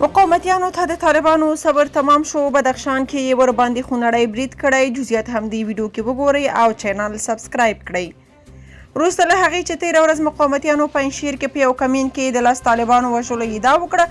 مقاومتیانو ته د طالبانو صبر تمام شو. بدخشان کې یې ورباندې خونړی برید کړی. جزئیات هم دې ویډیو کې وګورئ او چینل سبسکرایب کړئ. وروسته له هغې چې تېره ورځ مقاومتیانو پنجشیر کې په یو کمین کې د 10 طالبانو وژلو ادعا وکړه،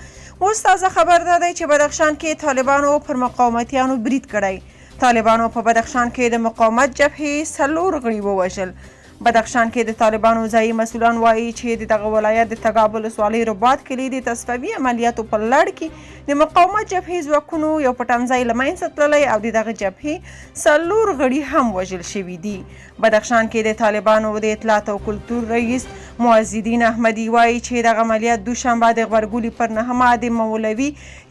اوس تازه خبر دا دی چې بدخشان کې طالبانو پر مقاومتیانو برید کړی. طالبانو په بدخشان کې د مقاومت جبهې 4 غړي ووژل. بدخشان کې د طالبانو ځایي مسؤلان وایي چې د دغه ولایت د تګاب ولسوالۍ رباط کلي د تصفوي عملیاتو په لړ کې د مقاومت جبهې ځواکونو یو پټنځای له منځه تللی او د دغه جبهې 4 غړي هم وژل شوي دي. بدخشان کې د طالبانو د اطلاعات او کلتور رئیس معز الدین احمدي وایي چې دغه عملیات دوشنبه د غبرګولي پر 9 د مولوي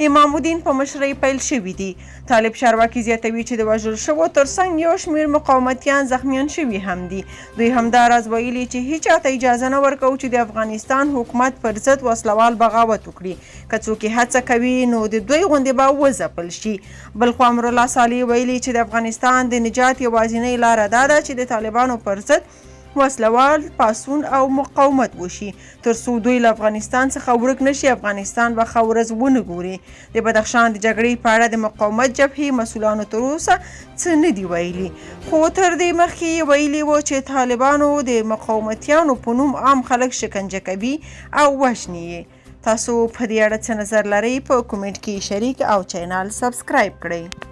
امام الدین په مشرۍ پیل شوي دي. طالب چارواکي زیاتوي چې د وژل شوو ترڅنګ یو شمېر مقاومتیان زخمیان شوي هم دي. دوی همدا راز ویلي چې هیچ چاته اجازه نه ورکوو چې د افغانستان حکومت پر ضد وسلوال بغاوت وکړي. که څوک هڅه کوي نو د دوی غوندې به وځپل شي. بلخوا امرالله صالح ویلي چې د افغانستان د نجات یوازینۍ لاره دا ده چې د طالبانو پر ضد وسلوال پاڅون او مقاومت وشي تر څو دوی له افغانستان څخه ورک نشي. افغانستان به ښه ورځ ونه ګوري. د بدخشان د جګړې په اړه د مقاومت جبهې مسؤلانو تر اوسه څه نه دي ویلي، خو تر دې مخکې یې ویلي وو چې طالبانو د مقاومتیانو په نوم عام خلک شکنجه کوي او وژني یې. تاسو په دې اړه څه نظر لرئ؟ په کومنټ کې شریک او چینل سبسکرایب کړئ.